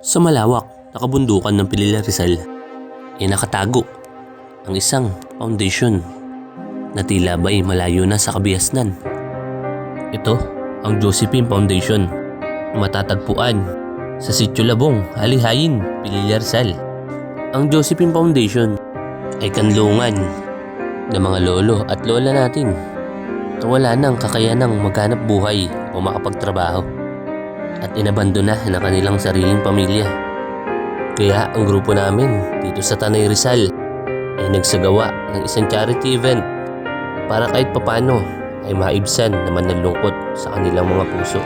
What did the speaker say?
Sa malawak na kabundukan ng Pilila Rizal ay nakatago ang isang foundation na tila ba'y malayo na sa kabiasnan. Ito ang Josephine Foundation na matatagpuan sa Sitio Labong, Halihayin, Pilila Rizal. Ang Josephine Foundation ay kanlungan ng mga lolo at lola natin na wala nang kakayanang maghanap buhay o makapagtrabaho at inabandona ng kanilang sariling pamilya. Kaya ang grupo namin dito sa Tanay Rizal ay nagsagawa ng isang charity event para kahit papano ay maibsan naman ng lungkot sa kanilang mga puso.